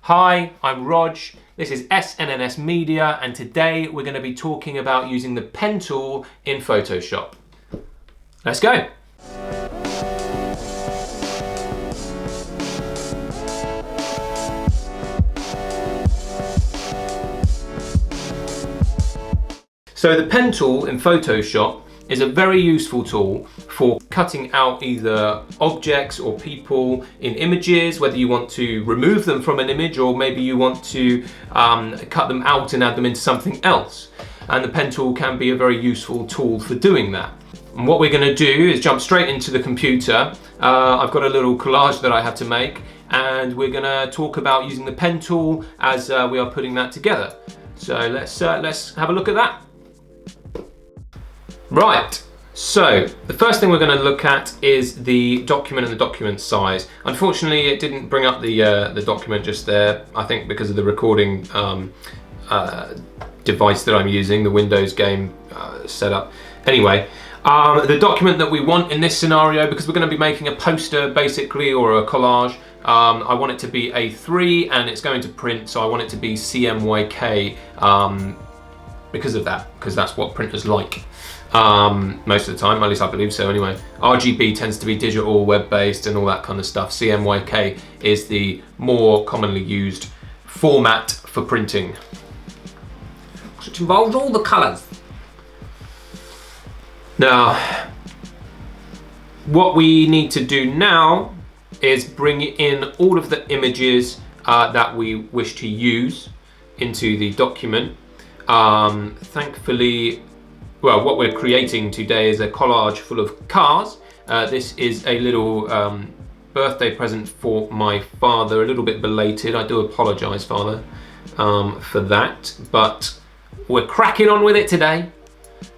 Hi, I'm Rog, this is SNNS Media, and today we're going to be talking about using the pen tool in Photoshop. Let's go! So the pen tool in Photoshop is a very useful tool for cutting out either objects or people in images, whether you want to remove them from an image or maybe you want to cut them out and add them into something else. And the pen tool can be a very useful tool for doing that. And what we're going to do is jump straight into the computer. I've got a little collage that I had to make, and we're going to talk about using the pen tool as we are putting that together. So let's have a look at that. Right, so the first thing we're going to look at is the document and the document size. Unfortunately, it didn't bring up the document just there, I think because of the recording device that I'm using, the Windows game setup. Anyway, the document that we want in this scenario, because we're going to be making a poster basically, or a collage, I want it to be A3 and it's going to print, so I want it to be CMYK because of that, because that's what printers like. Most of the time, at least I believe so anyway. RGB tends to be digital, web-based and all that kind of stuff. CMYK is the more commonly used format for printing, which involves all the colours. Now, what we need to do now is bring in all of the images that we wish to use into the document. Thankfully, well, what we're creating today is a collage full of cars. This is a little birthday present for my father, a little bit belated. I do apologise, Father, for that, but we're cracking on with it today.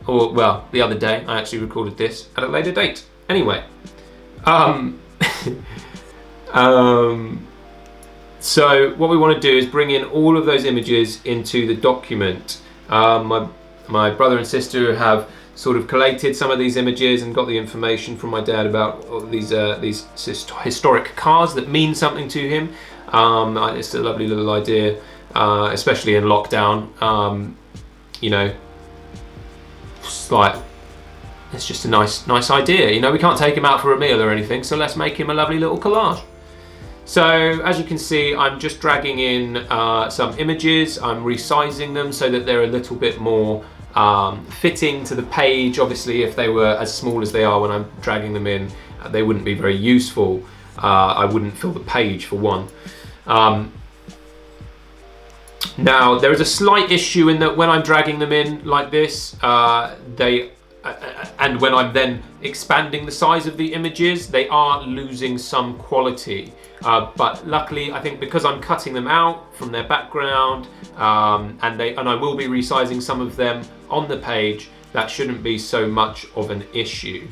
Or, well, the other day. I actually recorded this at a later date. Anyway, so what we want to do is bring in all of those images into the document. My brother and sister have sort of collated some of these images and got the information from my dad about all these historic cars that mean something to him. It's a lovely little idea, especially in lockdown. You know, it's just a nice idea. You know, we can't take him out for a meal or anything, so let's make him a lovely little collage. So as you can see, I'm just dragging in some images. I'm resizing them so that they're a little bit more fitting to the page. Obviously, if they were as small as they are when I'm dragging them in, they wouldn't be very useful. I wouldn't fill the page for one. Now, there is a slight issue in that when I'm dragging them in like this, and when I'm then expanding the size of the images, they are losing some quality. But luckily, I think because I'm cutting them out from their background, and I will be resizing some of them on the page, that shouldn't be so much of an issue.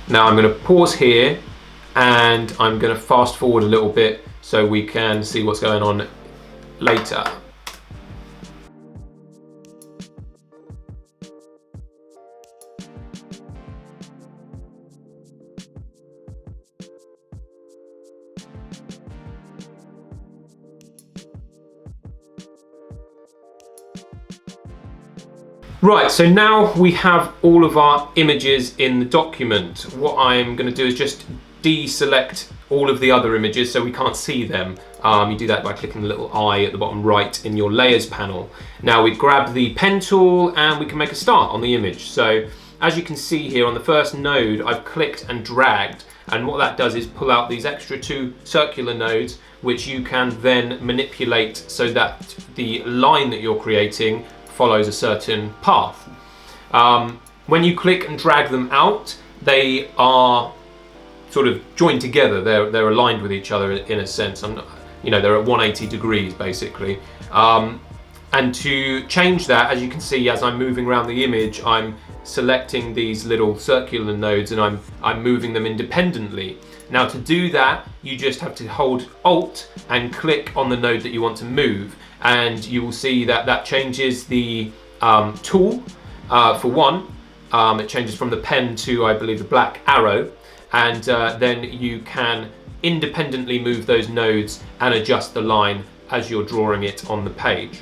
Now I'm going to pause here and I'm going to fast forward a little bit so we can see what's going on later. Right, so now we have all of our images in the document. What I'm going to do is just deselect all of the other images so we can't see them. You do that by clicking the little eye at the bottom right in your layers panel. Now we grab the pen tool and we can make a start on the image. So as you can see here on the first node, I've clicked and dragged, and what that does is pull out these extra two circular nodes, which you can then manipulate so that the line that you're creating follows a certain path. When you click and drag them out, they are sort of joined together. They're aligned with each other in a sense. They're at 180 degrees basically. And to change that, as you can see, as I'm moving around the image, I'm selecting these little circular nodes and I'm moving them independently. Now to do that, you just have to hold Alt and click on the node that you want to move, and you will see that changes the tool for one, it changes from the pen to, I believe, the black arrow, and then you can independently move those nodes and adjust the line as you're drawing it on the page.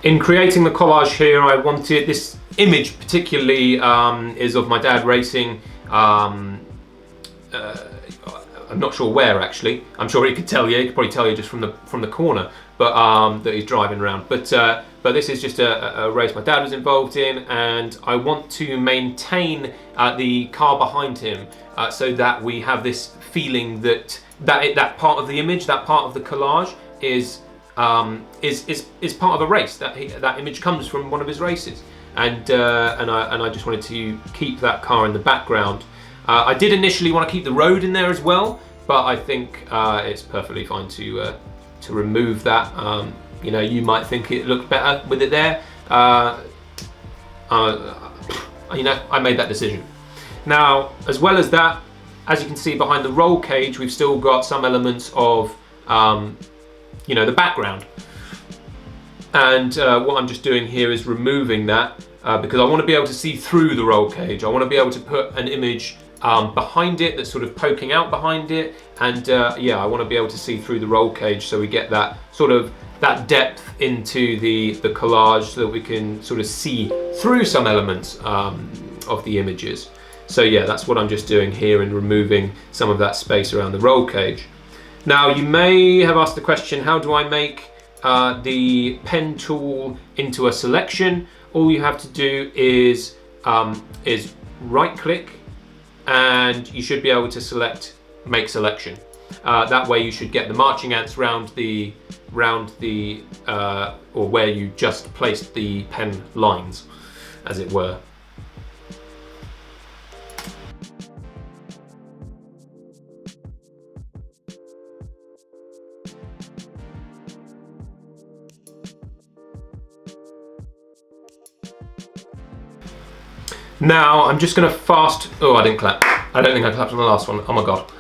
In creating the collage here, I wanted this image particularly is of my dad racing. I'm not sure where actually. I'm sure he could tell you. He could probably tell you just from the corner, but that he's driving around. But this is just a race my dad was involved in, and I want to maintain the car behind him so that we have this feeling that part of the image, that part of the collage is part of a race. That image comes from one of his races, and I just wanted to keep that car in the background. I did initially want to keep the road in there as well, but I think it's perfectly fine to remove that. You know, you might think it looked better with it there. You know, I made that decision. Now, as well as that, as you can see behind the roll cage, we've still got some elements of you know, the background, and what I'm just doing here is removing that because I want to be able to see through the roll cage. I want to be able to put an image behind it that's sort of poking out behind it, and yeah, I want to be able to see through the roll cage so we get that sort of that depth into the collage, so that we can sort of see through some elements of the images. So yeah, that's what I'm just doing here in removing some of that space around the roll cage. Now, you may have asked the question, how do I make the pen tool into a selection? All you have to do is right click, and you should be able to select make selection. That way you should get the marching ants round the or where you just placed the pen lines, as it were. Now I'm just going to oh, I didn't clap. I don't think I clapped on the last one. Oh my god.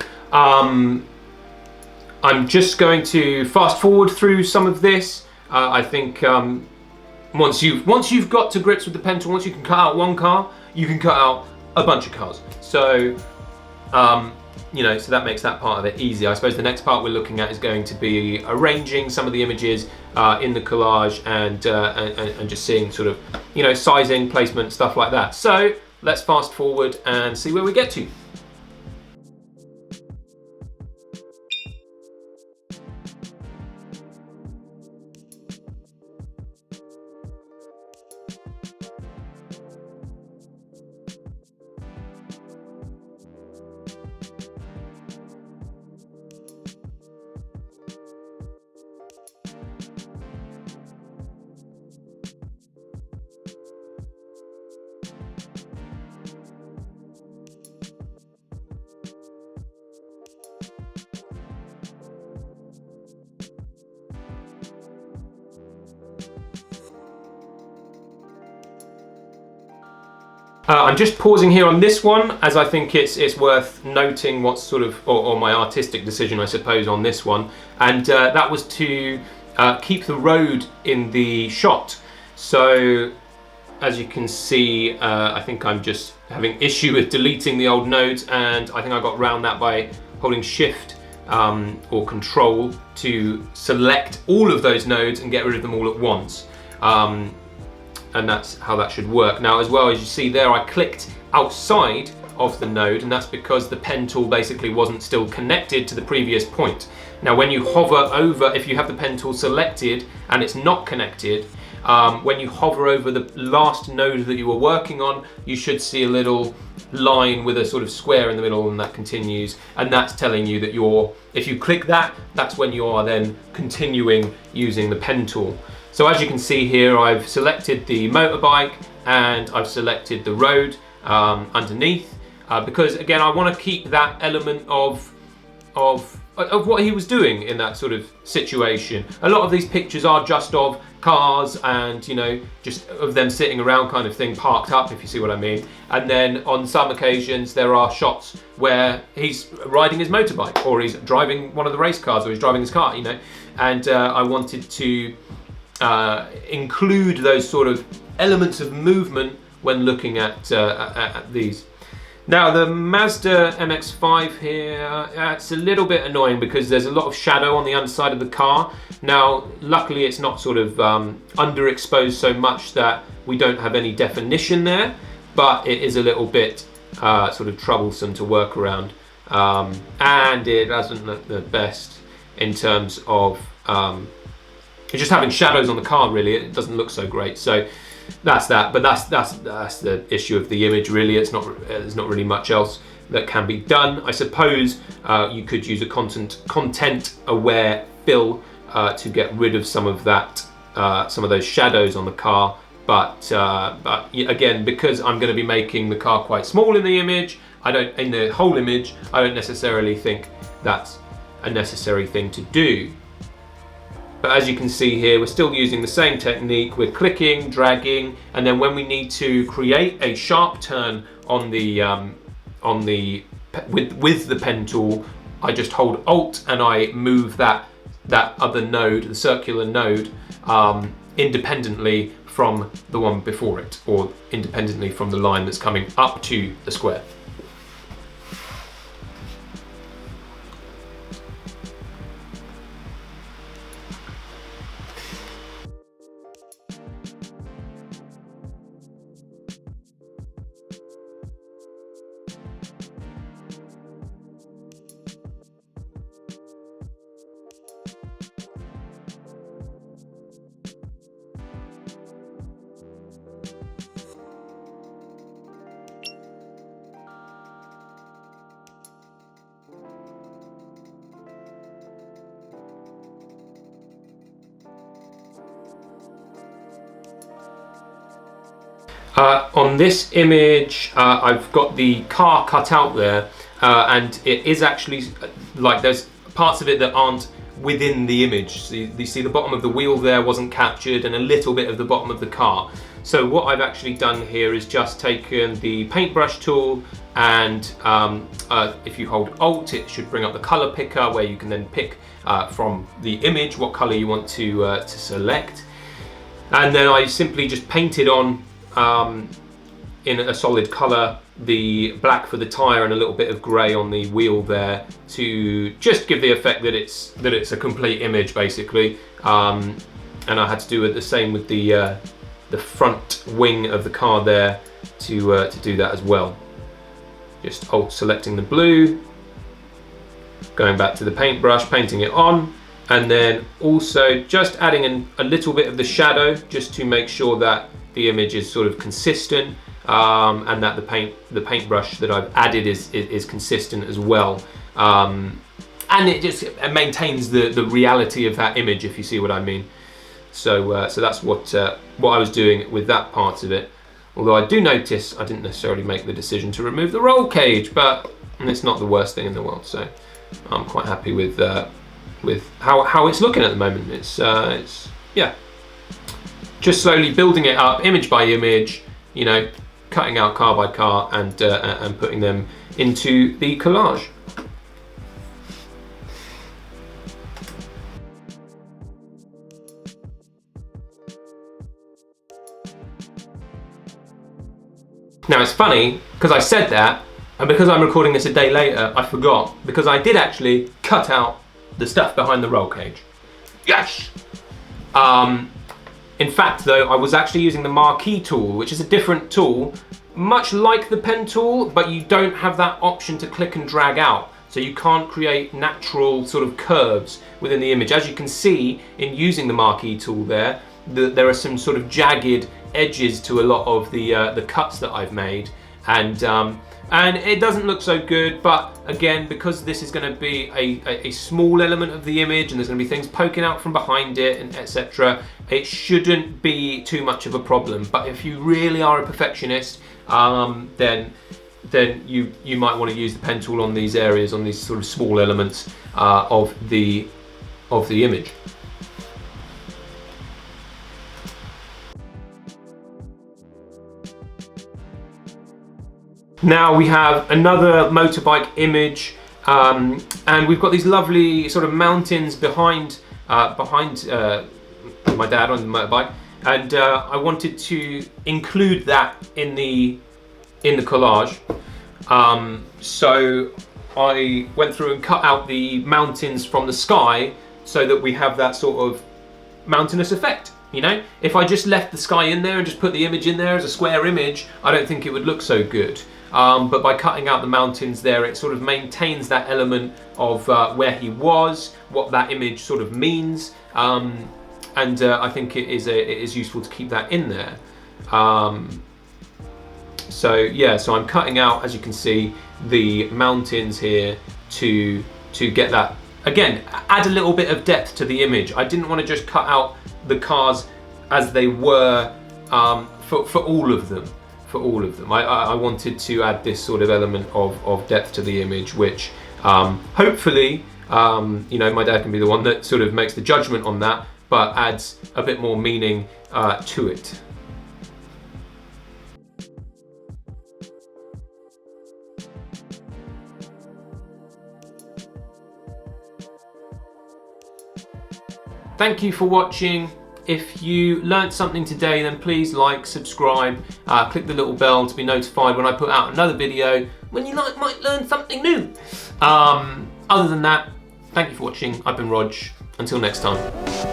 I'm just going to fast forward through some of this. I think once you've got to grips with the pen tool, once you can cut out one car, you can cut out a bunch of cars. So you know, so that makes that part of it easy. I suppose the next part we're looking at is going to be arranging some of the images in the collage and just seeing sort of, you know, sizing, placement, stuff like that. So let's fast forward and see where we get to. I'm just pausing here on this one, as I think it's worth noting what's sort of, or my artistic decision, I suppose, on this one, and that was to keep the road in the shot. So as you can see, I think I'm just having issue with deleting the old nodes, and I think I got around that by holding Shift or Control to select all of those nodes and get rid of them all at once. And that's how that should work. Now, as well, as you see there, I clicked outside of the node, and that's because the pen tool basically wasn't still connected to the previous point. Now, when you hover over, if you have the pen tool selected and it's not connected, when you hover over the last node that you were working on, you should see a little line with a sort of square in the middle, and that continues, and that's telling you that if you click that, that's when you are then continuing using the pen tool. So as you can see here, I've selected the motorbike and I've selected the road underneath because, again, I want to keep that element of what he was doing in that sort of situation. A lot of these pictures are just of cars and, you know, just of them sitting around kind of thing, parked up, if you see what I mean. And then on some occasions there are shots where he's riding his motorbike, or he's driving one of the race cars, or he's driving his car, you know. And I wanted to include those sort of elements of movement when looking at these. Now the Mazda MX-5 here, it's a little bit annoying because there's a lot of shadow on the underside of the car. Now luckily it's not sort of underexposed so much that we don't have any definition there, but it is a little bit sort of troublesome to work around, and it doesn't look the best in terms of just having shadows on the car. Really, it doesn't look so great. So that's that, but that's the issue of the image. Really, there's not really much else that can be done. I suppose you could use a content-aware fill to get rid of some of that, some of those shadows on the car. But again, because I'm going to be making the car quite small in the image, in the whole image, I don't necessarily think that's a necessary thing to do. But as you can see here, we're still using the same technique. We're clicking, dragging, and then when we need to create a sharp turn on the with the pen tool, I just hold Alt and I move that other node, the circular node, independently from the one before it, or independently from the line that's coming up to the square. On this image, I've got the car cut out there, and it is actually like there's parts of it that aren't within the image. So you see the bottom of the wheel there wasn't captured, and a little bit of the bottom of the car. So what I've actually done here is just taken the Paintbrush Tool, and if you hold Alt, it should bring up the color picker where you can then pick from the image what color you want to select. And then I simply just painted on in a solid color the black for the tire and a little bit of gray on the wheel there to just give the effect that it's a complete image basically. And I had to do the same with the front wing of the car there to do that as well. Just Alt selecting the blue, going back to the paintbrush, painting it on, and then also just adding in a little bit of the shadow just to make sure that the image is sort of consistent, and that the paintbrush that I've added is consistent as well, and it maintains the reality of that image, if you see what I mean. So that's what I was doing with that part of it. Although I do notice I didn't necessarily make the decision to remove the roll cage, but it's not the worst thing in the world. So I'm quite happy with how it's looking at the moment. It's yeah. Just slowly building it up, image by image, you know, cutting out car by car and putting them into the collage. Now it's funny, because I said that, and because I'm recording this a day later, I forgot, because I did actually cut out the stuff behind the roll cage. Yes! In fact though, I was actually using the Marquee Tool, which is a different tool, much like the pen tool, but you don't have that option to click and drag out. So you can't create natural sort of curves within the image. As you can see in using the Marquee Tool there are some sort of jagged edges to a lot of the cuts that I've made, and it doesn't look so good. But again, because this is going to be a small element of the image and there's going to be things poking out from behind it and etc., it shouldn't be too much of a problem. But if you really are a perfectionist, then you might want to use the pen tool on these areas, on these sort of small elements of the image. Now we have another motorbike image, and we've got these lovely sort of mountains behind my dad on the motorbike, and I wanted to include that in the collage. So I went through and cut out the mountains from the sky so that we have that sort of mountainous effect. You know, if I just left the sky in there and just put the image in there as a square image, I don't think it would look so good. But by cutting out the mountains there, it sort of maintains that element of where he was, what that image sort of means, and I think it is useful to keep that in there. So yeah, so I'm cutting out, as you can see, the mountains here to get that, again, add a little bit of depth to the image. I didn't want to just cut out the cars as they were for all of them. I wanted to add this sort of element of depth to the image, which hopefully, you know, my dad can be the one that sort of makes the judgment on that, but adds a bit more meaning to it. Thank you for watching. If you learnt something today, then please like, subscribe, click the little bell to be notified when I put out another video when you might learn something new. Other than that, thank you for watching. I've been Rog. Until next time.